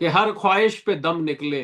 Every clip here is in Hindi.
कि हर ख्वाहिश पे दम निकले,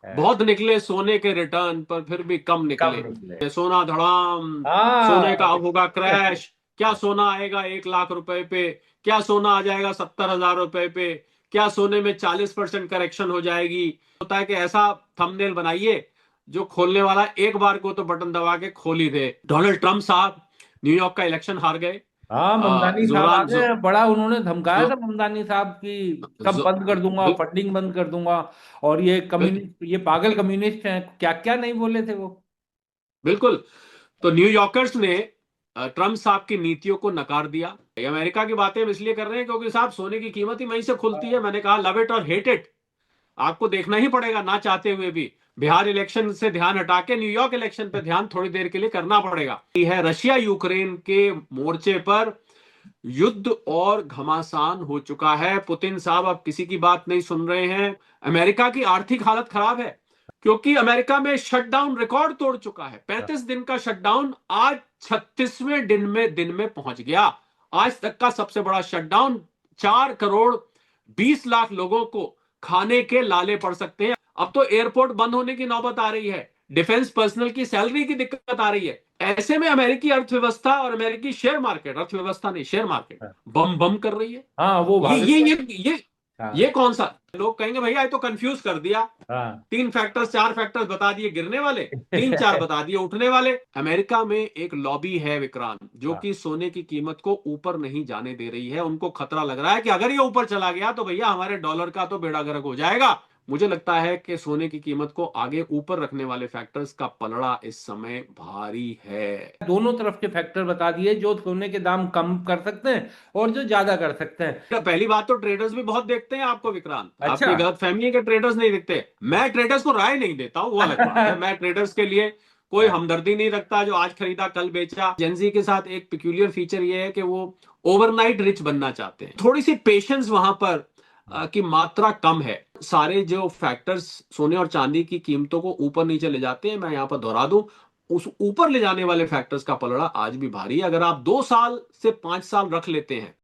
है, बहुत निकले सोने के रिटर्न पर फिर भी कम कब निकले। निकले। सोना धड़ाम, सोने का हाँ। अब होगा क्रैश। क्या सोना आएगा 1 लाख रुपए पे? क्या सोना आ जाएगा 70,000 रुपए पे? क्या सोने में 40% करेक्शन हो जाएगी? होता है कि ऐसा थंबनेल बनाइए जो खोलने वाला एक बार को तो बटन दबा के खोल ही दे। डोनाल्ड ट्रंप साहब न्यूयॉर्क का इलेक्शन हार गए। हाँ, ममदानी साहब आ जोरान गए, बड़ा उन्होंने धमकाया जो, था ममदानी साहब की, सब जो, बंद कर दूंगा, बिल, फंडिंग बंद कर दूंगा। और ये बिल, कम्युनिस्ट, ये पागल कम्युनिस्ट हैं, क्या क्या नहीं बोले थे वो। बिल्कुल। तो न्यूयॉर्कर्स ने ट्रम्प साहब की नीतियों को नकार दिया। ये अमेरिका की बातें हम इसलिए कर रहे हैं क्योंकि साहब सोने की कीमत ही वहीं से खुलती है। मैंने कहा लव इट और हेट इट, आपको देखना ही पड़ेगा ना चाहते हुए भी। बिहार इलेक्शन से ध्यान हटा के न्यूयॉर्क इलेक्शन पे ध्यान थोड़ी देर के लिए करना पड़ेगा। ये है रशिया यूक्रेन के मोर्चे पर युद्ध और घमासान हो चुका है। पुतिन साहब अब किसी की बात नहीं सुन रहे हैं। अमेरिका की आर्थिक हालत खराब है क्योंकि अमेरिका में शटडाउन रिकॉर्ड तोड़ चुका है। 35 दिन का शटडाउन आज 36वें दिन में पहुंच गया। आज तक का सबसे बड़ा शटडाउन। 4 करोड़ 20 लाख लोगों को खाने के लाले पड़ सकते हैं। अब तो एयरपोर्ट बंद होने की नौबत आ रही है। डिफेंस पर्सनल की सैलरी की दिक्कत आ रही है। ऐसे में अमेरिकी अर्थव्यवस्था और अमेरिकी शेयर मार्केट, अर्थव्यवस्था नहीं शेयर मार्केट, बम बम कर रही है। हाँ, वो ये भागे। ये ये ये हाँ। ये कौन सा? लोग कहेंगे भैया ये तो कंफ्यूज कर दिया। हाँ। 3 फैक्टर्स 4 फैक्टर्स बता दिए गिरने वाले, 3 4 बता दिए उठने वाले। अमेरिका में एक लॉबी है विक्रांत, जो हाँ। कि सोने की कीमत को ऊपर नहीं जाने दे रही है। उनको खतरा लग रहा है कि अगर ये ऊपर चला गया तो भैया हमारे डॉलर का तो बेड़ा गर्क हो जाएगा। मुझे लगता है कि सोने की कीमत को आगे ऊपर रखने वाले फैक्टर्स का पलड़ा इस समय भारी है। दोनों तरफ के फैक्टर बता दिए, जो सोने के दाम कम कर सकते हैं और जो ज्यादा कर सकते हैं। तो पहली बात तो ट्रेडर्स भी बहुत देखते हैं आपको विक्रांत, अच्छा। आपकी गलत फहमी है कि ट्रेडर्स नहीं देखते। मैं ट्रेडर्स को राय नहीं देता हूं, वो अलग बात है। मैं ट्रेडर्स के लिए कोई हमदर्दी नहीं रखता जो आज खरीदा कल बेचा। जेंजी के साथ एक पिक्यूलियर फीचर ये है कि वो ओवरनाइट रिच बनना चाहते हैं। थोड़ी सी पेशेंस वहां पर की मात्रा कम है। सारे जो फैक्टर्स सोने और चांदी की कीमतों को ऊपर नीचे ले जाते हैं, मैं यहां पर दोहरा दूं, उस ऊपर ले जाने वाले फैक्टर्स का पलड़ा आज भी भारी है। अगर आप 2 साल से 5 साल रख लेते हैं।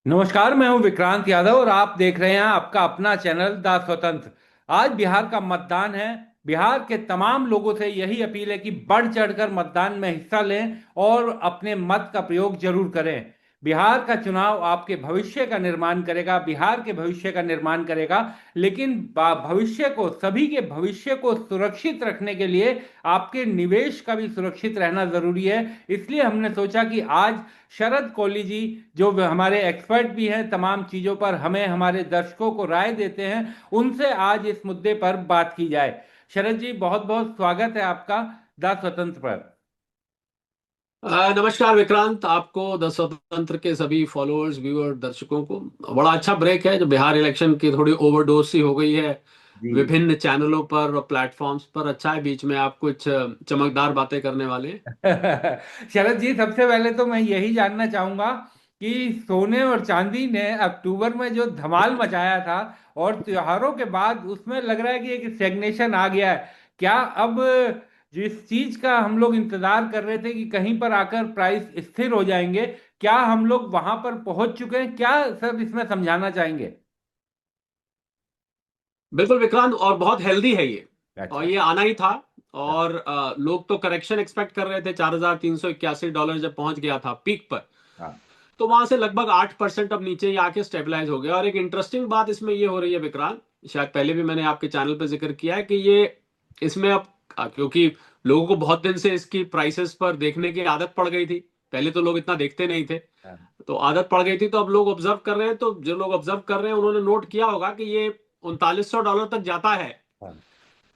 नमस्कार, मैं हूं विक्रांत यादव और आप देख रहे हैं आपका अपना चैनल द स्वतंत्र। आज बिहार का मतदान है। बिहार के तमाम लोगों से यही अपील है कि बढ़ चढ़कर मतदान में हिस्सा लें और अपने मत का प्रयोग जरूर करें। बिहार का चुनाव आपके भविष्य का निर्माण करेगा, बिहार के भविष्य का निर्माण करेगा। लेकिन भविष्य को, सभी के भविष्य को सुरक्षित रखने के लिए आपके निवेश का भी सुरक्षित रहना जरूरी है। इसलिए हमने सोचा कि आज शरद कोली जी, जो हमारे एक्सपर्ट भी हैं तमाम चीजों पर, हमें हमारे दर्शकों को राय देते हैं, उनसे आज इस मुद्दे पर बात की जाए। शरद जी, बहुत बहुत स्वागत है आपका द स्वतंत्र पर। नमस्कार विक्रांत, आपको द स्वतंत्र के सभी फॉलोअर्स व्यूअर दर्शकों को। बड़ा अच्छा ब्रेक है जो बिहार इलेक्शन की थोड़ी ओवरडोज सी हो गई है जी। विभिन्न चैनलों पर और प्लेटफॉर्म्स पर। अच्छा है बीच में आप कुछ चमकदार बातें करने वाले हैं। शरद जी, सबसे पहले तो मैं यही जानना चाहूंगा कि सोने और चांदी ने अक्टूबर में जो धमाल मचाया था और त्योहारों के बाद उसमें लग रहा है कि एक स्टेग्नेशन आ गया है। क्या अब जिस चीज का हम लोग इंतजार कर रहे थे कि कहीं पर आकर प्राइस स्थिर हो जाएंगे, क्या हम लोग वहां पर पहुंच चुके हैं? क्या सब इसमें समझाना चाहेंगे? बिल्कुल विक्रांत, और बहुत हेल्दी है ये, और अच्छा। ये आना ही था। और लोग तो करेक्शन एक्सपेक्ट कर रहे थे। $4,381 जब पहुंच गया था पीक पर, हाँ। तो वहां से लगभग 8% अब नीचे ही आके स्टेबलाइज हो गया। और एक इंटरेस्टिंग बात इसमें ये हो रही है विक्रांत, शायद पहले भी मैंने आपके चैनल पर जिक्र किया है कि ये इसमें अब क्योंकि लोगों को बहुत दिन से इसकी प्राइसेस पर देखने की आदत पड़ गई थी। पहले तो लोग इतना देखते नहीं थे, हाँ। तो आदत पड़ गई थी। तो अब लोग ऑब्जर्व कर रहे हैं, तो जो लोग ऑब्जर्व कर रहे हैं उन्होंने नोट किया होगा कि ये $3900 तक जाता है। हाँ।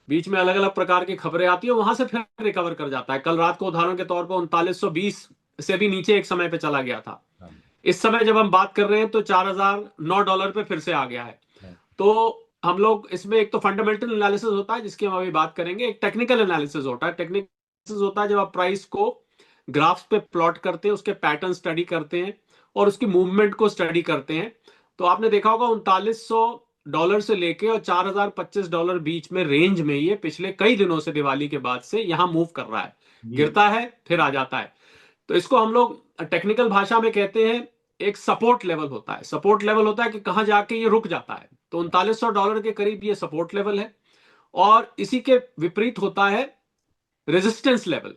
बीच में अलग अलग प्रकार की खबरें आती है, वहां से फिर रिकवर कर जाता है। कल रात को उदाहरण के तौर पर 3920 से भी नीचे एक समय पे चला गया था। हाँ। इस समय जब हम बात कर रहे हैं तो $4009 पे फिर से आ गया है। हाँ। तो हम लोग इसमें एक तो फंडामेंटल एनालिसिस होता है जिसकी हम अभी बात करेंगे, एक टेक्निकल एनालिसिस होता है। टेक्निकल एनालिसिस होता है जब आप प्राइस को ग्राफ्स पे प्लॉट करते हैं, उसके पैटर्न स्टडी करते हैं और उसकी मूवमेंट को स्टडी करते हैं। तो आपने देखा होगा $3900 से लेके और $4025 बीच में रेंज में ये पिछले कई दिनों से दिवाली के बाद से यहां मूव कर रहा है। जी। गिरता है फिर आ जाता है। तो इसको हम लोग टेक्निकल भाषा में कहते हैं एक सपोर्ट लेवल होता है। सपोर्ट लेवल होता है कि कहां जाके ये रुक जाता है। तो $3900 के करीब ये सपोर्ट लेवल है। और इसी के विपरीत होता है रेजिस्टेंस लेवल।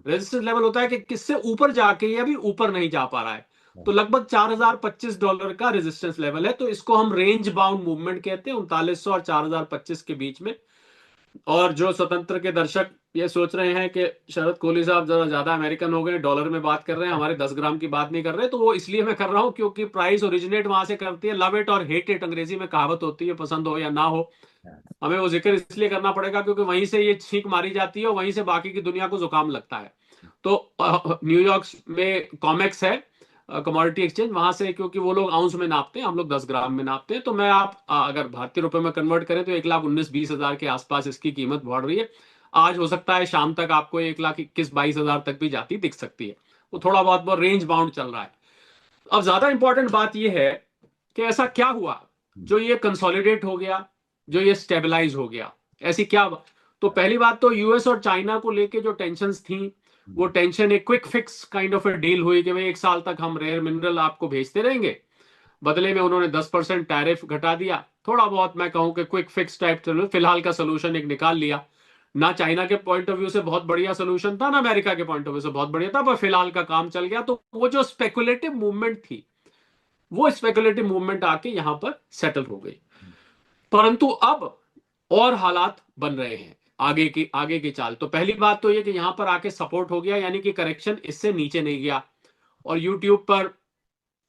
रेजिस्टेंस लेवल होता है कि किससे ऊपर जाके ये अभी ऊपर नहीं जा पा रहा है। तो लगभग $4025 का रेजिस्टेंस लेवल है। तो इसको हम रेंज बाउंड मूवमेंट कहते हैं, 3900 और 4025 के बीच में। और जो स्वतंत्र के दर्शक ये सोच रहे हैं कि शरद कोहली साहब जरा ज्यादा अमेरिकन हो गए, डॉलर में बात कर रहे हैं, हमारे 10 ग्राम की बात नहीं कर रहे, तो वो इसलिए मैं कर रहा हूं क्योंकि प्राइस ओरिजिनेट वहां से करती है। लव इट और हेट इट अंग्रेजी में कहावत होती है, पसंद हो या ना हो। हमें वो जिक्र इसलिए करना पड़ेगा क्योंकि वहीं से ये छींक मारी जाती है और वहीं से बाकी की दुनिया को जुकाम लगता है। तो न्यूयॉर्क में कॉमेक्स है, कमोडिटी एक्सचेंज, वहां से, क्योंकि वो लोग आउंस में नापते हैं, हम लोग 10 ग्राम में नापते हैं। तो मैं आप अगर भारतीय रुपए में कन्वर्ट करें तो 1,19,20,000 के आसपास इसकी कीमत बढ़ रही है। आज हो सकता है शाम तक आपको 1,21,22,000 तक भी जाती दिख सकती है। वो थोड़ा बहुत बहुत रेंज बाउंड चल रहा है। अब ज्यादा इंपॉर्टेंट बात यह है कि ऐसा क्या हुआ जो ये कंसोलिडेट हो गया, जो ये स्टेबलाइज हो गया, ऐसी क्या। तो पहली बात तो यूएस और चाइना को लेके जो टेंशन्स थी, वो टेंशन एक quick fix kind of A deal हुई कि भाई 1 साल तक हम रेयर मिनरल आपको भेजते रहेंगे। बदले में उन्होंने 10% टैरिफ घटा दिया। थोड़ा बहुत मैं कहूं कि क्विक फिक्स टाइप फिलहाल का सोल्यूशन एक निकाल लिया। ना चाइना के पॉइंट ऑफ व्यू से बहुत बढ़िया सोल्यूशन था, ना अमेरिका के पॉइंट ऑफ व्यू से बहुत बढ़िया था, पर फिलहाल का काम चल गया। तो वो जो स्पेकुलेटिव मूवमेंट थी, वो स्पेकुलेटिव मूवमेंट आके यहां पर सेटल हो गई। परंतु अब और हालात बन रहे हैं आगे की चाल। तो पहली बात तो ये कि यहां पर आके सपोर्ट हो गया, यानी कि करेक्शन इससे नीचे नहीं गया। और यूट्यूब पर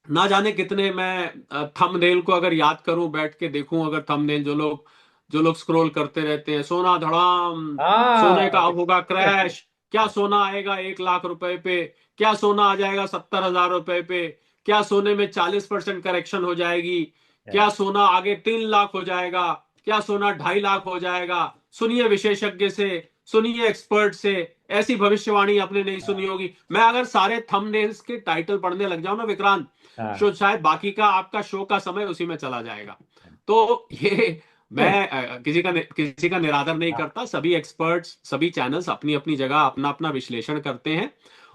ना जाने कितने, मैं थंबनेल को अगर याद करूं, बैठ के देखूं, अगर थंबनेल जो लोग स्क्रॉल करते रहते हैं, सोना धड़ाम, सोने का हाँ। अब होगा क्रैश, क्या सोना आएगा 1 लाख रुपए पे, क्या सोना आ जाएगा 70,000 रुपए पे, क्या सोने में 40% करेक्शन हो जाएगी, क्या सोना आगे 3 लाख हो जाएगा, क्या सोना 2.5 लाख हो जाएगा। सुनिए विशेषज्ञ से, सुनिए एक्सपर्ट से, ऐसी भविष्यवाणी आपने नहीं सुनी होगी। मैं अगर सारे थंबनेल्स के टाइटल पढ़ने लग जाऊं ना विक्रांत, हाँ। तो शायद बाकी का आपका शो का समय उसी में चला जाएगा। तो ये मैं किसी का निरादर नहीं करता। सभी एक्सपर्ट्स, सभी चैनल्स अपनी अपनी जगह अपना अपना विश्लेषण करते हैं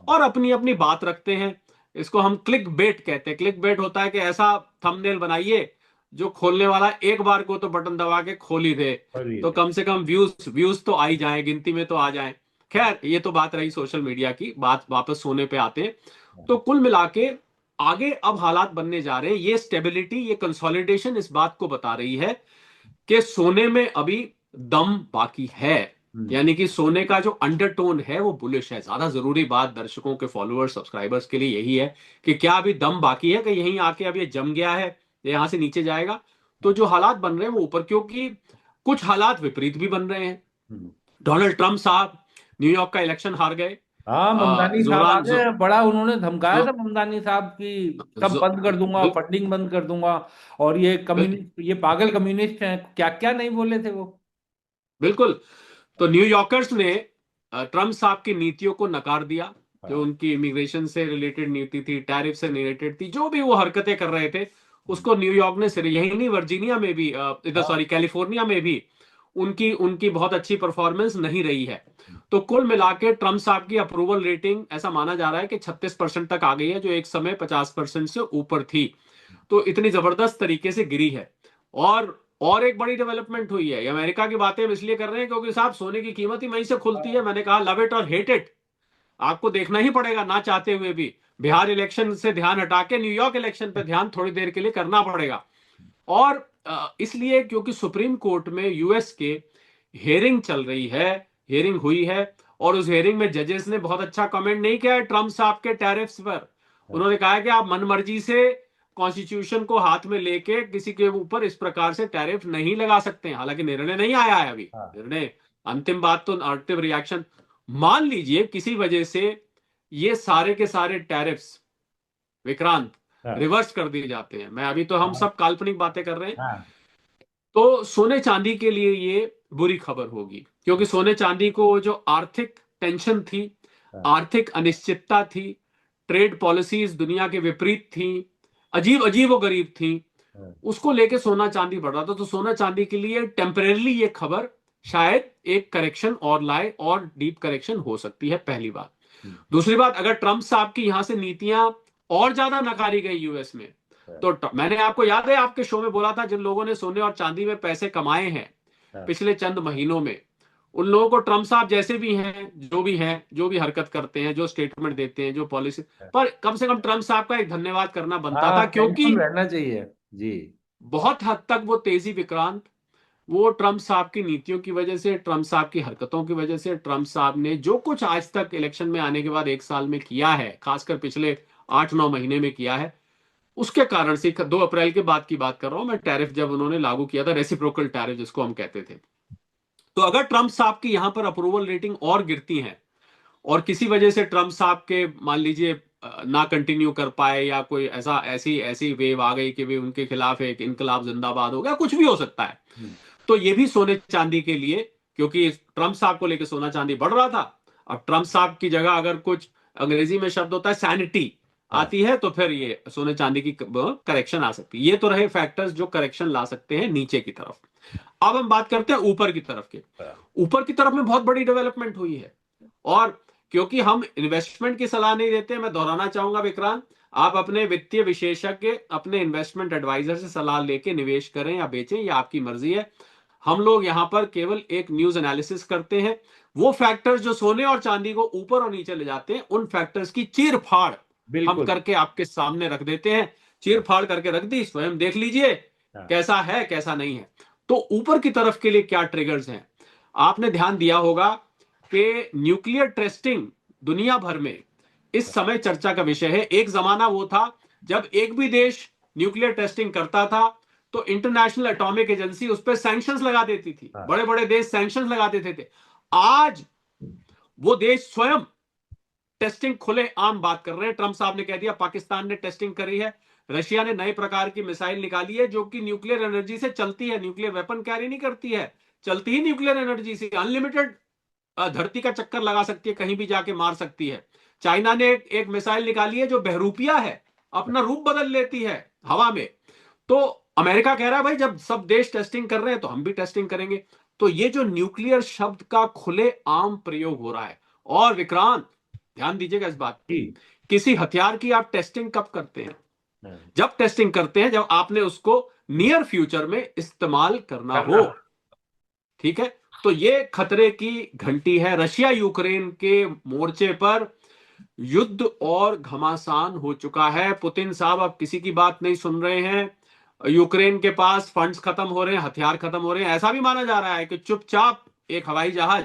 और अपनी अपनी बात रखते हैं। इसको हम क्लिक बेट कहते हैं। क्लिक बेट होता है कि ऐसा थंबनेल बनाइए जो खोलने वाला एक बार को तो बटन दबा के खोल ही दे, तो कम से कम व्यूज व्यूज तो आ ही जाए, गिनती में तो आ जाए। खैर, ये तो बात रही सोशल मीडिया की। बात वापस सोने पे आते हैं। तो कुल मिला के आगे अब हालात बनने जा रहे हैं। ये स्टेबिलिटी, ये कंसोलिडेशन इस बात को बता रही है कि सोने में अभी दम बाकी है। यानी कि सोने का जो अंडरटोन है वो बुलिश है। ज्यादा जरूरी बात दर्शकों के, फॉलोअर्स, सब्सक्राइबर्स के लिए यही है कि क्या अभी दम बाकी है कि यहीं आके अब ये जम गया है, यहां से नीचे जाएगा। तो जो हालात बन रहे हैं वो ऊपर, क्योंकि कुछ हालात विपरीत भी बन रहे हैं। डोनाल्ड ट्रंप साहब न्यूयॉर्क का इलेक्शन हार गए। हाँ, ममदानी साहब आ जोरान गए। बड़ा उन्होंने धमकाया जो, था ममदानी साहब की, सब जो, बंद कर दूंगा, बिल, फंडिंग बंद कर दूंगा, और ये बिल, कम्युनिस्ट, ये पागल कम्युनिस्ट हैं, क्या क्या नहीं बोले थे वो। बिल्कुल। तो न्यूयॉर्कर्स ने ट्रम्प साहब की नीतियों को नकार दिया। जो हाँ। उनकी इमिग्रेशन से रिलेटेड नीति थी, टैरिफ से रिलेटेड थी, जो भी वो हरकतें कर रहे थे, उसको न्यूयॉर्क ने सिर, यही नहीं वर्जीनिया में भी, इधर हाँ। सॉरी कैलिफोर्निया में भी उनकी उनकी बहुत अच्छी परफॉर्मेंस नहीं रही है। तो कुल मिला के ट्रम्प साहब की अप्रूवल रेटिंग ऐसा माना जा रहा है कि 36% तक आ गई है, जो एक समय 50% से ऊपर थी। तो इतनी जबरदस्त तरीके से गिरी है। और एक बड़ी डेवलपमेंट हुई है। ये अमेरिका की बातें हम इसलिए कर रहे हैं क्योंकि साहब सोने की कीमत ही वहीं से खुलती है। मैंने कहा लव इट और हेट इट, आपको देखना ही पड़ेगा ना चाहते हुए भी। बिहार इलेक्शन से ध्यान हटा के न्यूयॉर्क इलेक्शन पे ध्यान थोड़ी देर के लिए करना पड़ेगा। और इसलिए क्योंकि सुप्रीम कोर्ट में यूएस के हियरिंग चल रही है, हियरिंग हुई है। और उस हियरिंग में जजेस ने बहुत अच्छा कमेंट नहीं किया है ट्रम्प साहब के टैरिफ्स पर। उन्होंने कहा है कि आप मनमर्जी से कॉन्स्टिट्यूशन को हाथ में लेके किसी के ऊपर इस प्रकार से टैरिफ नहीं लगा सकते हैं। हालांकि निर्णय नहीं आया है अभी, हाँ। निर्णय, अंतिम बात तो अंतिम रिएक्शन। मान लीजिए किसी वजह से ये सारे के सारे टैरिफ्स विक्रांत हाँ। रिवर्स कर दिए जाते हैं, मैं अभी तो हम हाँ। सब काल्पनिक बातें कर रहे हैं, हाँ। तो सोने चांदी के लिए ये बुरी खबर होगी। क्योंकि सोने चांदी को जो आर्थिक टेंशन थी, हाँ। आर्थिक अनिश्चितता थी, ट्रेड पॉलिसीज दुनिया के विपरीत थी, अजीब अजीब व गरीब थी, हाँ। उसको लेके सोना चांदी बढ़ रहा था। तो सोना चांदी के लिए टेम्परेरली ये खबर शायद एक करेक्शन और लाए, और डीप करेक्शन हो सकती है, पहली बात। दूसरी बात, अगर ट्रंप साहब की यहां से नीतियां और ज्यादा नकारी गई यूएस में, तो मैंने आपको याद है आपके शो में बोला था, जिन लोगों ने सोने और चांदी में पैसे कमाए हैं पिछले चंद महीनों में, उन लोगों को ट्रंप साहब जैसे भी हैं, जो भी हरकत करते हैं, जो स्टेटमेंट देते हैं, जो पॉलिसी, पर कम से कम ट्रंप साहब का एक धन्यवाद करना बनता हाँ, था, क्योंकि थैंकफुल रहना चाहिए। जी। बहुत हद तक वो तेजी, विक्रांत, वो ट्रंप साहब की नीतियों की वजह से, ट्रंप साहब की हरकतों की वजह से, ट्रंप साहब ने जो कुछ आज तक इलेक्शन में आने के बाद एक साल में किया है, खासकर पिछले 8-9 महीने में किया है, उसके कारण से 2 अप्रैल के बाद की बात कर रहा हूं मैं, टैरिफ जब उन्होंने लागू किया था, रेसिप्रोकल टैरिफ जिसको हम कहते थे, तो अगर ट्रंप साहब की यहां पर अप्रूवल रेटिंग और गिरती है, और किसी वजह से ट्रंप साहब के मान लीजिए ना कंटिन्यू कर पाए, या कोई ऐसा ऐसी ऐसी वेव आ गई कि वे उनके खिलाफ एक इनकलाब जिंदाबाद हो गया, कुछ भी हो सकता है, तो ये भी सोने चांदी के लिए, क्योंकि ट्रंप साहब को लेकर सोना चांदी बढ़ रहा था, अब ट्रंप साहब की जगह अगर कुछ अंग्रेजी में शब्द होता है सैनिटी आती है, तो फिर ये सोने चांदी की करेक्शन आ सकती है। ये तो रहे फैक्टर्स जो करेक्शन ला सकते हैं नीचे की तरफ। अब हम बात करते हैं ऊपर की तरफ के। ऊपर की तरफ में बहुत बड़ी डेवलपमेंट हुई है, और क्योंकि हम इन्वेस्टमेंट की सलाह नहीं देते, मैं दोहराना चाहूंगा विक्रांत, आप अपने वित्तीय विशेषज्ञ, अपने इन्वेस्टमेंट एडवाइजर से सलाह लेके निवेश करें या बेचें, ये आपकी मर्जी है। हम लोग यहां पर केवल एक न्यूज एनालिसिस करते हैं, वो फैक्टर्स जो सोने और चांदी को ऊपर और नीचे ले जाते हैं, उन फैक्टर्स की चीर फाड़ हम बिल्कुल। करके आपके सामने रख देते हैं। चीर फाड़ करके रख दी, स्वयं देख लीजिए कैसा है कैसा नहीं है। तो ऊपर की तरफ के लिए क्या ट्रिगर्स हैं, आपने ध्यान दिया होगा कि न्यूक्लियर टेस्टिंग दुनिया भर में इस समय चर्चा का विषय है। एक जमाना वो था जब एक भी देश न्यूक्लियर टेस्टिंग करता था तो इंटरनेशनल एटॉमिक एजेंसी उस पर सैंक्शंस लगा देती थी, बड़े बड़े देश सैंक्शंस लगा देते थे। आज वो देश स्वयं टेस्टिंग खुले आम बात कर रहे हैं। ट्रंप साहब ने कह दिया पाकिस्तान ने टेस्टिंग करी है, रशिया ने नए प्रकार की मिसाइल निकाली है जो कि न्यूक्लियर एनर्जी से चलती है, न्यूक्लियर वेपन कैरी नहीं करती है, चलती ही न्यूक्लियर एनर्जी से, अनलिमिटेड धरती का चक्कर लगा सकती है, कहीं भी जाके मार सकती है। चाइना ने एक मिसाइल निकाली है जो बहरूपिया है, अपना रूप बदल लेती है हवा में। तो अमेरिका कह रहा है भाई जब सब देश टेस्टिंग कर रहे हैं तो हम भी टेस्टिंग करेंगे। तो ये जो न्यूक्लियर शब्द का खुले आम प्रयोग हो रहा है, और विक्रांत ध्यान दीजिएगा इस बात की, किसी हथियार की आप टेस्टिंग कब करते हैं? जब टेस्टिंग करते हैं जब आपने उसको नियर फ्यूचर में इस्तेमाल करना हो, ठीक है? तो ये खतरे की घंटी है। रशिया यूक्रेन के मोर्चे पर युद्ध और घमासान हो चुका है। पुतिन साहब अब किसी की बात नहीं सुन रहे हैं। यूक्रेन के पास फंड्स खत्म हो रहे हैं, हथियार खत्म हो रहे हैं। ऐसा भी माना जा रहा है कि चुपचाप एक हवाई जहाज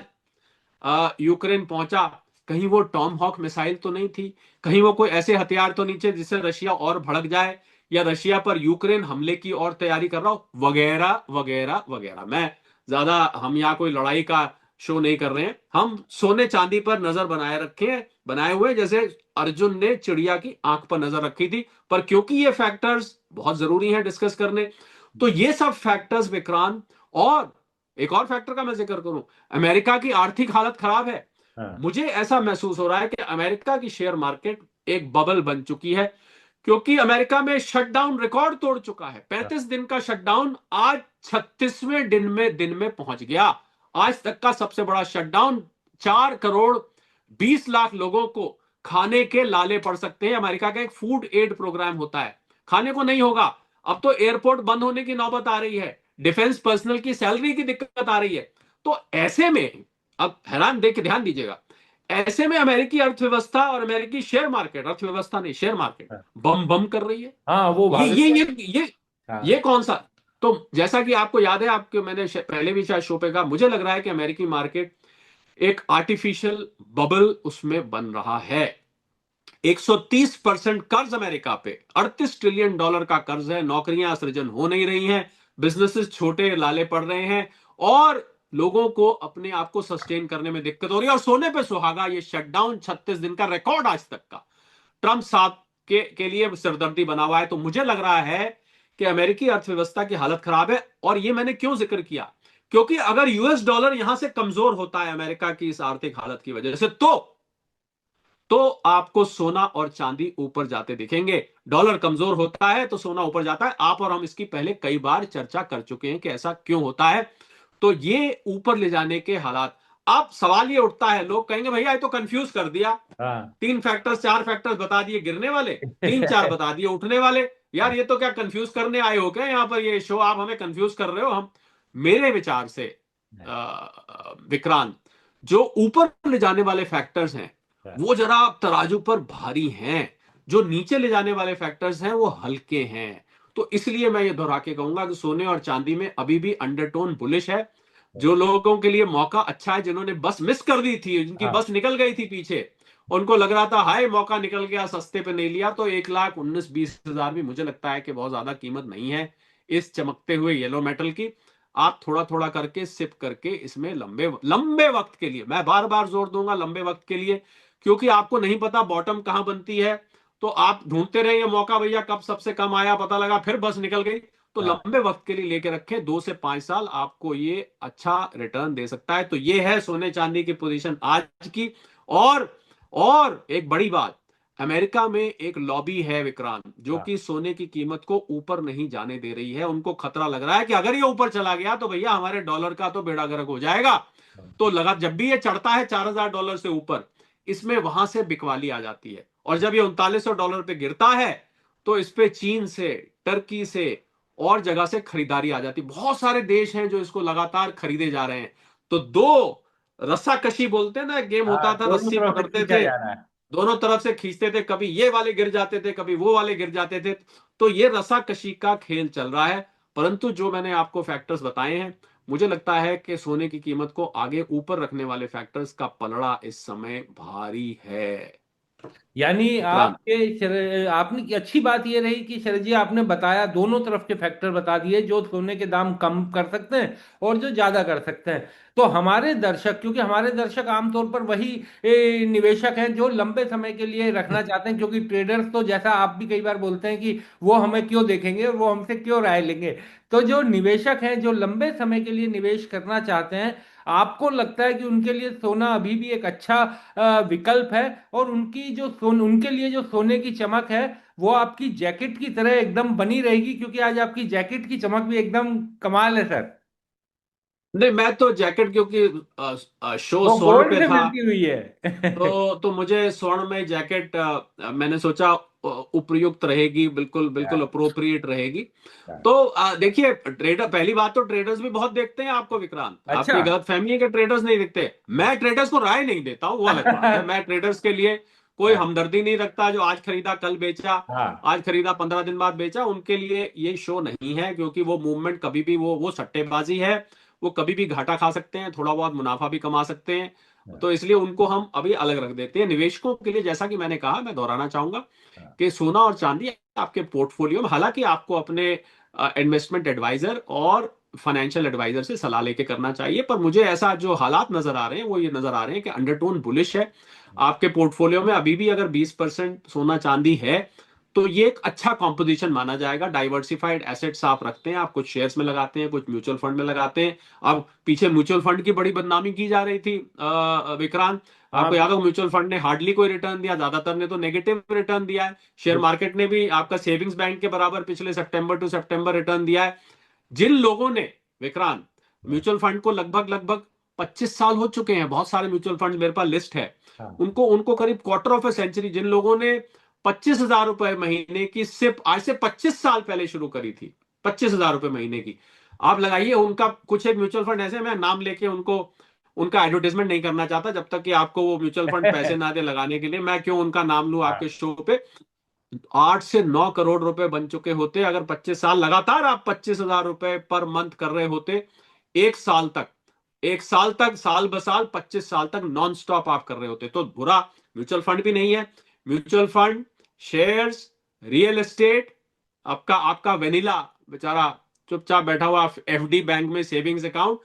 यूक्रेन पहुंचा, कहीं वो टॉम हॉक मिसाइल तो नहीं थी, कहीं वो कोई ऐसे हथियार तो नहीं थे जिससे रशिया और भड़क जाए, या रशिया पर यूक्रेन हमले की और तैयारी कर रहा हो, वगैरह वगैरह वगैरह। मैं ज्यादा, हम यहाँ कोई लड़ाई का शो नहीं कर रहे हैं, हम सोने चांदी पर नजर बनाए हुए, जैसे अर्जुन ने चिड़िया की आंख पर नजर रखी थी। पर क्योंकि ये फैक्टर्स बहुत जरूरी हैं डिस्कस करने, तो ये सब फैक्टर्स विक्रांत, और एक और फैक्टर का मैं जिक्र करूं, अमेरिका की आर्थिक हालत खराब है। मुझे ऐसा महसूस हो रहा है कि अमेरिका की शेयर मार्केट एक बबल बन चुकी है, क्योंकि अमेरिका में शटडाउन रिकॉर्ड तोड़ चुका है। 35 दिन का शटडाउन आज 36वें दिन में पहुंच गया। आज तक का सबसे बड़ा शटडाउन, 4 करोड़ 20 लाख लोगों को खाने के लाले पड़ सकते हैं। अमेरिका का एक फूड एड प्रोग्राम होता है, खाने को नहीं होगा। अब तो एयरपोर्ट बंद होने की नौबत आ रही है, डिफेंस पर्सनल की सैलरी की दिक्कत आ रही है। तो ऐसे में, अब हैरान देख के ध्यान दीजिएगा, ऐसे में अमेरिकी अर्थव्यवस्था और अमेरिकी शेयर मार्केट, अर्थव्यवस्था नहीं शेयर मार्केट, बम बम कर रही है। हाँ, वो ये भागते ये हैं। ये ये ये कौन सा? तो जैसा कि आपको याद है, आपके मैंने पहले भी शायद शो पे कहा, मुझे लग रहा है कि अमेरिकी मार्केट एक आर्टिफिशियल बबल उसमें बन रहा है। 130% कर्ज अमेरिका पे, $38 ट्रिलियन का कर्ज है, नौकरियां सृजन हो नहीं रही हैं, बिजनेसेस छोटे लाले पड़ रहे हैं, और लोगों को अपने आप को सस्टेन करने में दिक्कत हो रही है। और सोने पे सुहागा, ये शटडाउन 36 दिन का रिकॉर्ड आज तक का ट्रंप साहब के लिए सिरदर्दी बना हुआ है। तो मुझे लग रहा है कि अमेरिकी अर्थव्यवस्था की हालत खराब है। और ये मैंने क्यों जिक्र किया, क्योंकि अगर यूएस डॉलर यहां से कमजोर होता है अमेरिका की इस आर्थिक हालत की वजह से, तो आपको सोना और चांदी ऊपर जाते दिखेंगे। डॉलर कमजोर होता है तो सोना ऊपर जाता है। आप और हम इसकी पहले कई बार चर्चा कर चुके हैं कि ऐसा क्यों होता है। तो ये ऊपर ले जाने के हालात, अब सवाल ये उठता है, लोग कहेंगे भैया ये तो कंफ्यूज कर दिया, हाँ। 3 फैक्टर्स 4 फैक्टर्स बता दिए गिरने वाले, 3 4 बता दिए उठने वाले। यार ये तो क्या कंफ्यूज करने आए हो क्या यहाँ पर, ये शो आप हमें कंफ्यूज कर रहे हो। हम, मेरे विचार से विक्रांत, जो ऊपर ले जाने वाले फैक्टर्स हैं वो जरा तराजू पर भारी हैं, जो नीचे ले जाने वाले फैक्टर्स हैं वो हल्के हैं। तो इसलिए मैं ये दोहरा के कहूंगा कि सोने और चांदी में अभी भी अंडरटोन बुलिश है। जो लोगों के लिए मौका अच्छा है, जिन्होंने बस मिस कर दी थी, जिनकी हाँ। बस निकल गई थी पीछे, उनको लग रहा था हाय मौका निकल गया, सस्ते पे नहीं लिया, तो 1,19,20,000 भी मुझे लगता है कि बहुत ज्यादा कीमत नहीं है इस चमकते हुए येलो मेटल की। आप थोड़ा थोड़ा करके सिप करके इसमें लंबे लंबे वक्त के लिए, मैं बार बार जोर दूंगा लंबे वक्त के लिए, क्योंकि आपको नहीं पता बॉटम कहां बनती है। तो आप ढूंढते रहेंगे मौका, भैया कब सबसे कम आया, पता लगा फिर बस निकल गई। तो हाँ। लंबे वक्त के लिए लेके रखें, 2 से 5 साल आपको ये अच्छा रिटर्न दे सकता है। तो ये है सोने चांदी की पोजीशन आज की। और और एक बड़ी बात, अमेरिका में एक लॉबी है विक्रांत, जो हाँ। कि सोने की कीमत को ऊपर नहीं जाने दे रही है। उनको खतरा लग रहा है कि अगर ये ऊपर चला गया तो भैया हमारे डॉलर का तो बेड़ा गर्क हो जाएगा। तो लगा जब भी ये चढ़ता है $4,000 से ऊपर, इसमें वहां से बिकवाली आ जाती है। और जब ये $3,900 पे गिरता है, तो इस पे चीन से, टर्की से और जगह से खरीदारी आ जाती। बहुत सारे देश हैं जो इसको लगातार खरीदे जा रहे हैं। तो दो रस्साकशी बोलते हैं ना, गेम हाँ, होता था, दोनों रस्सी तरफ से पकड़ते खींचा थे, जा रहा है। दोनों तरफ से खींचते थे, कभी ये वाले गिर जाते थे, कभी वो वाले गिर जाते थे। तो ये रस्साकशी का खेल चल रहा है। परंतु जो मैंने आपको फैक्टर्स बताए हैं, मुझे लगता है कि सोने की कीमत को आगे ऊपर रखने वाले फैक्टर्स का पलड़ा इस समय भारी है यानी विक्रांत। आपने की अच्छी बात ये रही कि शरद जी आपने बताया, दोनों तरफ के फैक्टर बता दिए, जो सोने के दाम कम कर सकते हैं और जो ज्यादा कर सकते हैं। तो हमारे दर्शक, क्योंकि हमारे दर्शक आमतौर पर वही निवेशक हैं जो लंबे समय के लिए रखना चाहते हैं, क्योंकि ट्रेडर्स तो जैसा आप भी कई बार बोलते हैं कि वो हमें क्यों देखेंगे और वो हमसे क्यों राय लेंगे। तो जो निवेशक हैं जो लंबे समय के लिए निवेश करना चाहते हैं, आपको लगता है कि उनके लिए सोना अभी भी एक अच्छा विकल्प है? और उनकी जो उनके लिए जो सोने की चमक है वो आपकी जैकेट की तरह एकदम बनी रहेगी, क्योंकि आज आपकी जैकेट की चमक भी एकदम कमाल है सर। नहीं, मैं तो जैकेट, क्योंकि शो वो स्वर्ण गोल्ड पे से था, मिलती हुई है। तो मुझे स्वर्ण में जैकेट मैंने सोचा उपयुक्त रहेगी, बिल्कुल बिल्कुल अप्रोप्रिएट रहेगी। तो देखिए, ट्रेडर, पहली बात तो ट्रेडर्स भी बहुत देखते हैं आपको विक्रांत, अच्छा। आपकी गलत फहमी है कि ट्रेडर्स नहीं दिखते। मैं ट्रेडर्स को राय नहीं देता हूं, वो अलग बात है। मैं ट्रेडर्स के लिए कोई हमदर्दी नहीं रखता, जो आज खरीदा कल बेचा, हाँ। आज खरीदा 15 दिन बाद बेचा, उनके लिए ये शो नहीं है। क्योंकि वो मूवमेंट कभी भी, वो सट्टेबाजी है, वो कभी भी घाटा खा सकते हैं, थोड़ा बहुत मुनाफा भी कमा सकते हैं। तो इसलिए उनको हम अभी अलग रख देते हैं। निवेशकों के लिए, जैसा कि मैंने कहा, मैं दोहराना चाहूंगा कि सोना और चांदी आपके पोर्टफोलियो में, हालांकि आपको अपने इन्वेस्टमेंट एडवाइजर और फाइनेंशियल एडवाइजर से सलाह लेके करना चाहिए, पर मुझे ऐसा जो हालात नजर आ रहे हैं वो ये नजर आ रहे हैं कि अंडरटोन बुलिश है। आपके पोर्टफोलियो में अभी भी अगर 20% सोना चांदी है, तो ये एक अच्छा कॉम्पोजिशन माना जाएगा। डाइवर्सिफाइड एसेट्स आप रखते हैं, आप कुछ शेयर्स में लगाते हैं, कुछ म्यूचुअल फंड में लगाते हैं। अब पीछे म्यूचुअल फंड की बड़ी बदनामी की जा रही थी विक्रांत, आपको हाँ। याद हो, म्यूचुअल फंड ने हार्डली कोई रिटर्न दिया, ज्यादातर ने तो नेगेटिव रिटर्न दिया है। शेयर मार्केट ने भी आपका सेविंग्स बैंक के बराबर पिछले सितंबर टू सितंबर रिटर्न दिया है। जिन लोगों ने विक्रांत म्यूचुअल फंड को लगभग लगभग 25 साल हो चुके हैं, बहुत सारे म्यूचुअल फंड मेरे पास लिस्ट है, हाँ। उनको उनको करीब क्वार्टर ऑफ ए सेंचुरी, जिन लोगों ने 25,000 रुपए महीने की सिप आज से 25 साल पहले शुरू करी थी, 25,000 रुपए महीने की, आप लगाइए उनका। कुछ एक म्यूचुअल फंड ऐसे, मैं नाम लेके उनको, उनका एडवर्टाइजमेंट नहीं करना चाहता, जब तक कि आपको वो म्यूचुअल फंड पैसे ना दे लगाने के लिए, मैं क्यों उनका नाम लूं हाँ। आपके शो पे। 8 से 9 करोड़ रुपए बन चुके होते अगर 25 साल लगातार आप 25,000 रुपए पर मंथ कर रहे होते। 1 साल तक, 1 साल तक, साल बसाल 25 साल तक नॉन स्टॉप आप कर रहे होते, तो बुरा म्यूचुअल फंड भी नहीं है। Mutual fund, shares, real estate, आपका आपका वेनिला बेचारा चुपचाप बैठा हुआ एफडी बैंक में सेविंग्स अकाउंट,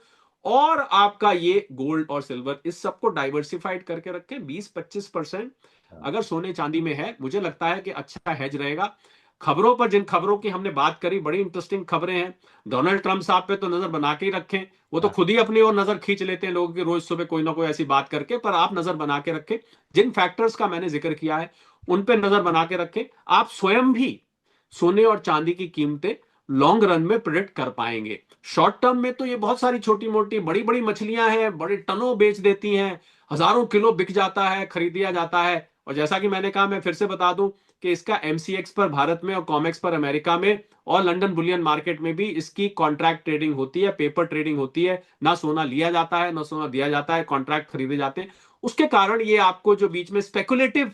और आपका ये गोल्ड और सिल्वर, इस सबको डाइवर्सिफाइड करके रखें। 20-25% अगर सोने चांदी में है, मुझे लगता है कि अच्छा हेज रहेगा। खबरों पर, जिन खबरों की हमने बात करी, बड़ी इंटरेस्टिंग खबरें हैं। डोनाल्ड ट्रंप साहब पे तो नजर बना के ही रखें, वो तो हाँ। खुद ही अपनी ओर नजर खींच लेते हैं लोगों की, रोज सुबह कोई ना कोई ऐसी बात करके। पर आप नजर बना के रखें, जिन फैक्टर्स का मैंने जिक्र किया है उन पे नजर बना के रखें। आप स्वयं भी सोने और चांदी की कीमतें लॉन्ग रन में प्रिडिक्ट कर पाएंगे। शॉर्ट टर्म में तो ये बहुत सारी छोटी मोटी बड़ी बड़ी मछलियां हैं, बड़े टनों बेच देती हैं, हजारों किलो बिक जाता है, खरीदिया जाता है। और जैसा कि मैंने कहा, मैं फिर से बता दूं कि इसका एमसीएक्स पर भारत में और कॉमेक्स पर अमेरिका में और लंदन बुलियन मार्केट में भी इसकी कॉन्ट्रैक्ट ट्रेडिंग होती है, पेपर ट्रेडिंग होती है। ना सोना लिया जाता है ना सोना दिया जाता है, कॉन्ट्रैक्ट खरीदे जाते हैं। उसके कारण ये आपको जो बीच में स्पेकुलेटिव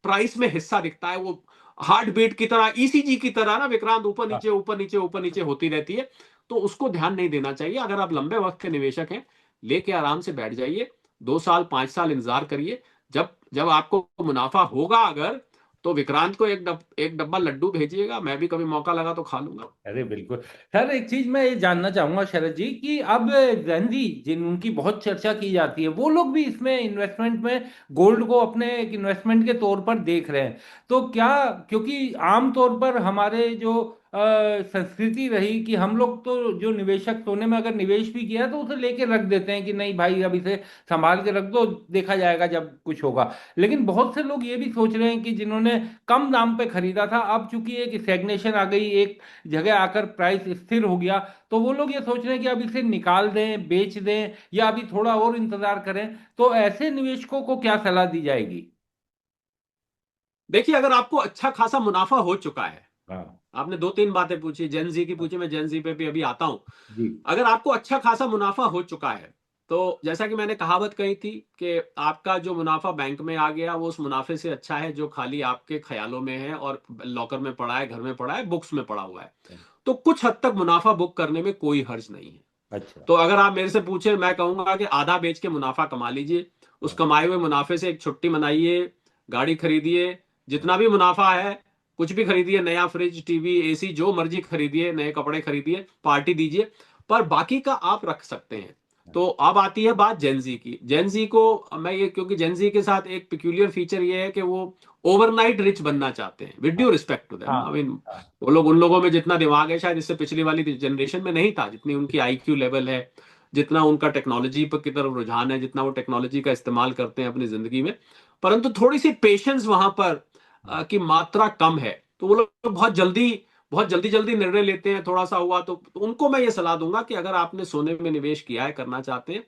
प्राइस में हिस्सा दिखता है, वो हार्ट बीट की तरह, ईसीजी की तरह ना विक्रांत, ऊपर नीचे ऊपर नीचे ऊपर नीचे होती रहती है। तो उसको ध्यान नहीं देना चाहिए। अगर आप लंबे वक्त के निवेशक हैं, लेके आराम से बैठ जाइए, 2 साल 5 साल इंतजार करिए। जब जब आपको मुनाफा होगा अगर, तो विक्रांत को एक डब्बा लड्डू भेजिएगा, मैं भी कभी मौका लगा तो खा लूंगा। अरे बिल्कुल। सर एक चीज मैं ये जानना चाहूंगा शरद जी कि अब गांधी जिन उनकी बहुत चर्चा की जाती है, वो लोग भी इसमें इन्वेस्टमेंट में गोल्ड को अपने एक इन्वेस्टमेंट के तौर पर देख रहे हैं। तो क्या, क्योंकि आमतौर पर हमारे जो संस्कृति रही कि हम लोग तो जो निवेशक सोने में अगर निवेश भी किया तो उसे लेके रख देते हैं कि नहीं भाई अब इसे संभाल के रख दो, देखा जाएगा जब कुछ होगा। लेकिन बहुत से लोग ये भी सोच रहे हैं कि जिन्होंने कम दाम पे खरीदा था, अब चूंकि एक स्टैग्नेशन आ गई, एक जगह आकर प्राइस स्थिर हो गया, तो वो लोग ये सोच रहे हैं कि अब इसे निकाल दें, बेच दें, या अभी थोड़ा और इंतजार करें। तो ऐसे निवेशकों को क्या सलाह दी जाएगी? देखिए, अगर आपको अच्छा खासा मुनाफा हो चुका है, हाँ। आपने 2 3 बातें पूछी, जेनजी की पूछी, मैं जेनजी पे भी अभी आता हूं। जी। अगर आपको अच्छा खासा मुनाफा हो चुका है, तो जैसा कि मैंने कहावत कही थी कि आपका जो मुनाफा बैंक में आ गया वो उस मुनाफे से अच्छा है जो खाली आपके ख्यालों में है और लॉकर में पड़ा है, घर में पड़ा है, बुक्स में पड़ा हुआ है। तो कुछ हद तक मुनाफा बुक करने में कोई हर्ज नहीं है। अच्छा। तो अगर आप मेरे से पूछे, मैं कहूंगा कि आधा बेच के मुनाफा कमा लीजिए। उस हाँ। कमाए हुए मुनाफे से एक छुट्टी मनाइए, गाड़ी खरीदिए, जितना भी मुनाफा है कुछ भी खरीदिए, नया फ्रिज, टीवी, एसी, जो मर्जी खरीदिए, नए कपड़े खरीदिए, पार्टी दीजिए। पर बाकी का आप रख सकते हैं। तो अब आती है बात जेनजी की। जेनजी को मैं ये, क्योंकि जेनजी के साथ एक पिक्यूलियर फीचर ये है कि वो ओवरनाइट रिच बनना चाहते हैं, with due respect to them. हाँ। आई मीन, हाँ। वो लोग, उन लोगों में जितना दिमाग है शायद इससे पिछली वाली जनरेशन में नहीं था, जितनी उनकी आईक्यू लेवल है, जितना उनका टेक्नोलॉजी पर की तरफ रुझान है, जितना वो टेक्नोलॉजी का इस्तेमाल करते हैं अपनी जिंदगी में। परंतु थोड़ी सी पेशेंस वहां पर की मात्रा कम है। तो वो लोग बहुत जल्दी जल्दी निर्णय लेते हैं। थोड़ा सा हुआ तो उनको मैं ये सलाह दूंगा कि अगर आपने सोने में निवेश किया है, करना चाहते हैं,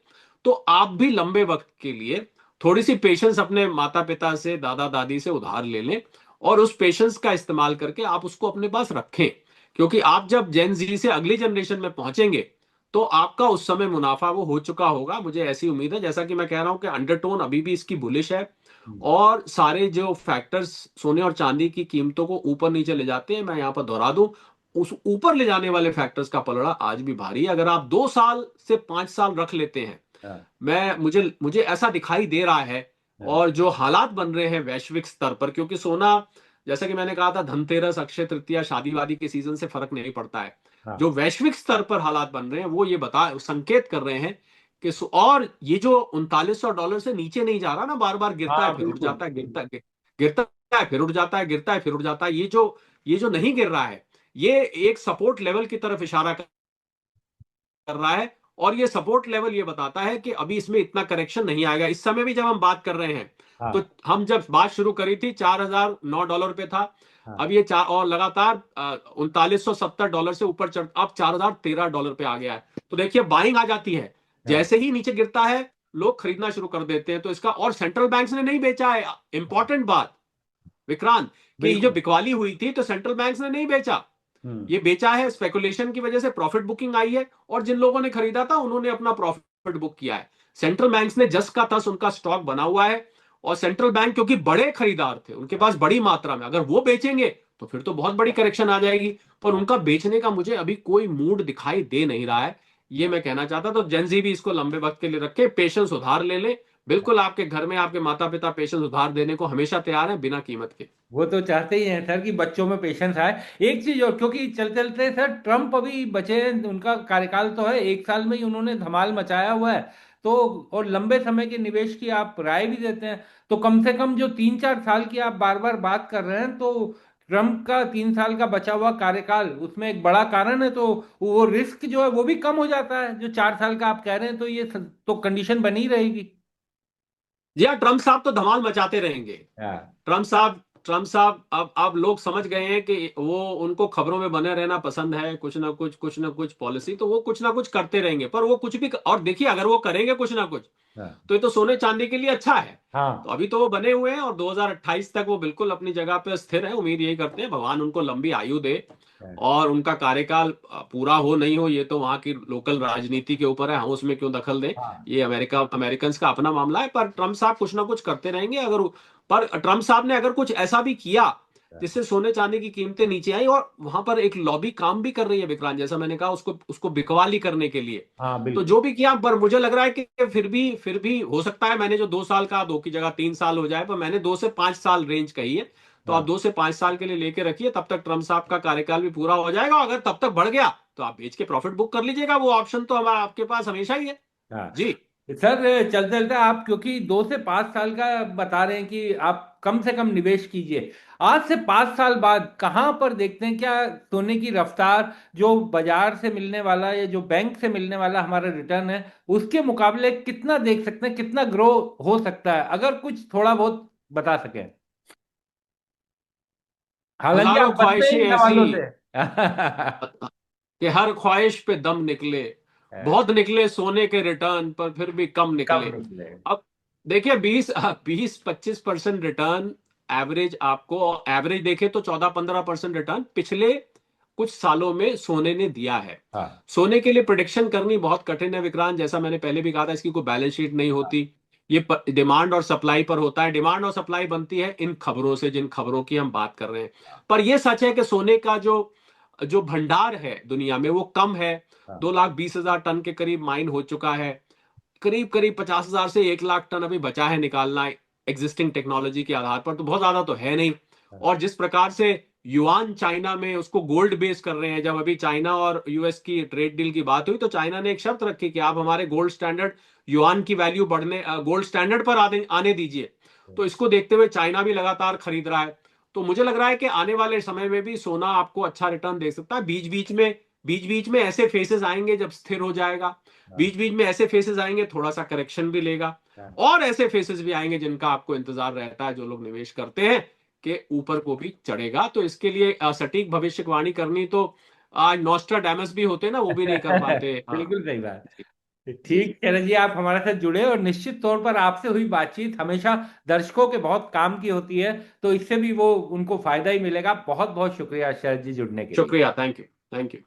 तो आप भी लंबे वक्त के लिए थोड़ी सी पेशेंस अपने माता पिता से, दादा दादी से उधार ले लें, और उस पेशेंस का इस्तेमाल करके आप उसको अपने पास रखें। क्योंकि आप जब जेन जी से अगली जनरेशन में पहुंचेंगे, तो आपका उस समय मुनाफा वो हो चुका होगा। मुझे ऐसी उम्मीद है, जैसा कि मैं कह रहा हूं कि अंडरटोन अभी भी इसकी बुलिश है। और सारे जो फैक्टर्स सोने और चांदी की कीमतों को ऊपर नीचे ले जाते हैं, मैं यहां पर दोहरा दूं, उस ऊपर ले जाने वाले फैक्टर्स का पलड़ा आज भी भारी है। अगर आप 2 साल से 5 साल रख लेते हैं, हाँ। मैं मुझे मुझे ऐसा दिखाई दे रहा है। हाँ। और जो हालात बन रहे हैं वैश्विक स्तर पर, क्योंकि सोना, जैसा कि मैंने कहा था, धनतेरस, अक्षय तृतीया, शादी वादी के सीजन से फर्क नहीं पड़ता है। हाँ। जो वैश्विक स्तर पर हालात बन रहे हैं वो ये संकेत कर रहे हैं कि और ये जो $3900 से नीचे नहीं जा रहा ना, बार बार गिरता है हाँ। फिर उठ बिल्कुल। जाता है, गिरता है फिर उठ जाता है, गिरता है फिर उठ जाता है, ये जो नहीं गिर रहा है, ये एक सपोर्ट लेवल की तरफ इशारा कर रहा है। और ये सपोर्ट लेवल ये बताता है कि अभी इसमें इतना करेक्शन नहीं आएगा। इस समय भी जब हम बात कर रहे हैं, तो हाँ। हम जब बात शुरू करी थी $4009 पे था। हाँ। अब ये चार और लगातार $3970 से ऊपर चढ़, अब $4013 पे आ गया है। तो देखिए, बाइंग आ जाती है। हाँ। जैसे ही नीचे गिरता है, लोग खरीदना शुरू कर देते हैं। तो इसका, और सेंट्रल बैंक्स ने नहीं बेचा है, इंपॉर्टेंट बात विक्रांत, कि ये जो बिल्कुल। बिकवाली हुई थी तो सेंट्रल बैंक्स ने नहीं बेचा। हम्म। ये बेचा है स्पेकुलेशन की वजह से, प्रॉफिट बुकिंग आई है, और जिन लोगों ने खरीदा था उन्होंने अपना प्रॉफिट बुक किया है। सेंट्रल बैंक्स ने जस का तस उनका स्टॉक बना हुआ है। और सेंट्रल बैंक क्योंकि बड़े खरीदार थे, उनके पास बड़ी मात्रा में, अगर वो बेचेंगे तो फिर तो बहुत बड़ी करेक्शन आ जाएगी। पर उनका बेचने का मुझे अभी कोई मूड दिखाई दे नहीं रहा है। ये मैं कहना चाहता। तो जेंजी भी इसको लंबे वक्त के लिए रखे, पेशेंस उधार ले ले। बिल्कुल, आपके घर में आपके माता पिता पेशेंस उधार देने को हमेशा तैयार है, बिना कीमत के। वो तो चाहते ही हैं सर कि बच्चों में पेशेंस आए। एक चीज और, क्योंकि चलते चलते सर ट्रम्प अभी बचे हैं, उनका कार्यकाल तो है, एक साल में ही उन्होंने धमाल मचाया हुआ है। तो और लंबे समय के निवेश की आप राय भी देते हैं, तो कम से कम जो 3 4 साल की आप बार बार बात कर रहे हैं, तो ट्रम्प का 3 साल का बचा हुआ कार्यकाल उसमें एक बड़ा कारण है। तो वो रिस्क जो है वो भी कम हो जाता है, जो 4 साल का आप कह रहे हैं, तो ये तो कंडीशन बनी रहेगी। जी हाँ, ट्रम्प साहब तो धमाल मचाते रहेंगे। हाँ। ट्रम्प साहब ट्रम्प साहब अब लोग समझ गए हैं कि वो उनको खबरों में बने रहना पसंद है, कुछ ना कुछ पॉलिसी, तो वो कुछ ना कुछ करते रहेंगे। पर वो कुछ भी, और देखिए अगर वो करेंगे कुछ ना कुछ, हाँ तो ये तो सोने चांदी के लिए अच्छा है। तो हाँ अभी तो वो बने हुए हैं और 2028 तक वो बिल्कुल अपनी जगह पे स्थिर है। उम्मीद यही करते हैं भगवान उनको लंबी आयु दे, हाँ और उनका कार्यकाल पूरा हो नहीं हो, ये तो वहां की लोकल राजनीति के ऊपर है, हम उसमें क्यों दखल दें। हाँ ये अमेरिकन का अपना मामला है। पर ट्रम्प साहब कुछ ना कुछ करते रहेंगे। अगर पर ट्रम्प साहब ने अगर कुछ ऐसा भी किया जिससे सोने चांदी की कीमतें नीचे आई, और वहां पर एक लॉबी काम भी कर रही है विक्रांत, जैसा मैंने कहा, उसको उसको बिकवाली करने के लिए। हाँ तो बिल्कुल। जो भी किया, पर मुझे लग रहा है कि फिर भी हो सकता है, मैंने जो 2 साल कहा, 2 की जगह 3 साल हो जाए, पर मैंने 2 से 5 साल रेंज कही है। तो आप हाँ 2 से 5 साल के लिए लेके रखिए, तब तक ट्रम्प साहब का कार्यकाल भी पूरा हो जाएगा। अगर तब तक बढ़ गया तो आप बेच के प्रॉफिट बुक कर लीजिएगा, वो ऑप्शन तो हमारा आपके पास हमेशा ही है। हाँ। जी। सर चलते चलते आप क्योंकि 2 से 5 साल का बता रहे हैं कि आप कम से कम निवेश कीजिए, आज से 5 साल बाद कहां पर देखते हैं क्या सोने की रफ्तार, जो बाजार से मिलने वाला या जो बैंक से मिलने वाला हमारा रिटर्न है, उसके मुकाबले कितना देख सकते हैं, कितना ग्रो हो सकता है, अगर कुछ थोड़ा बहुत बता सकें। हालांकि हजारों आप बचते हैं ख्वाहिशें इन ऐसी सवालों से। कि हर ख्वाहिश पे दम निकले, बहुत निकले सोने के रिटर्न, पर फिर भी कम कम निकले। निकले। अब देखिए, 20-25% रिटर्न एवरेज, आपको एवरेज देखे तो 14-15% रिटर्न पिछले कुछ सालों में सोने ने दिया है। हाँ सोने के लिए प्रिडिक्शन करनी बहुत कठिन है विक्रांत, जैसा मैंने पहले भी कहा था, इसकी कोई बैलेंस शीट नहीं हाँ होती। ये डिमांड और सप्लाई पर होता है। डिमांड और सप्लाई बनती है इन खबरों से, जिन खबरों की हम बात कर रहे हैं। पर यह सच है कि सोने का जो जो भंडार है दुनिया में वो कम है। हाँ 2,20,000 टन के करीब माइन हो चुका है। करीब करीब 50,000 से 1 लाख टन अभी बचा है निकालना, एग्जिस्टिंग टेक्नोलॉजी के आधार पर, तो बहुत ज्यादा तो है नहीं। हाँ और जिस प्रकार से युआन चाइना में उसको गोल्ड बेस कर रहे हैं, जब अभी चाइना और यूएस की ट्रेड डील की बात हुई, तो चाइना ने एक शर्त रखी कि आप हमारे गोल्ड स्टैंडर्ड, युआन की वैल्यू बढ़ने, गोल्ड स्टैंडर्ड पर आने दीजिए। तो इसको देखते हुए चाइना भी लगातार खरीद रहा है। तो मुझे लग रहा है कि आने वाले समय में भी सोना आपको अच्छा रिटर्न दे सकता है। बीच बीच में ऐसे फेसेस आएंगे जब स्थिर हो जाएगा। हाँ बीच बीच में ऐसे फेसेस आएंगे, थोड़ा सा करेक्शन भी लेगा। हाँ। और ऐसे फेसेस भी आएंगे जिनका आपको इंतजार रहता है, जो लोग निवेश करते हैं, कि ऊपर को भी चढ़ेगा। तो इसके लिए सटीक भविष्यवाणी करनी तो आज नॉस्ट्राडामस भी होते ना, वो भी नहीं कर पाते। हाँ। बिल्कुल सही बात। जी। जी। ठीक चलो जी, आप हमारे साथ जुड़े, और निश्चित तौर पर आपसे हुई बातचीत हमेशा दर्शकों के बहुत काम की होती है, तो इससे भी वो उनको फायदा ही मिलेगा। बहुत बहुत शुक्रिया शरद जी जुड़ने के लिए। शुक्रिया, थैंक यू। Thank you.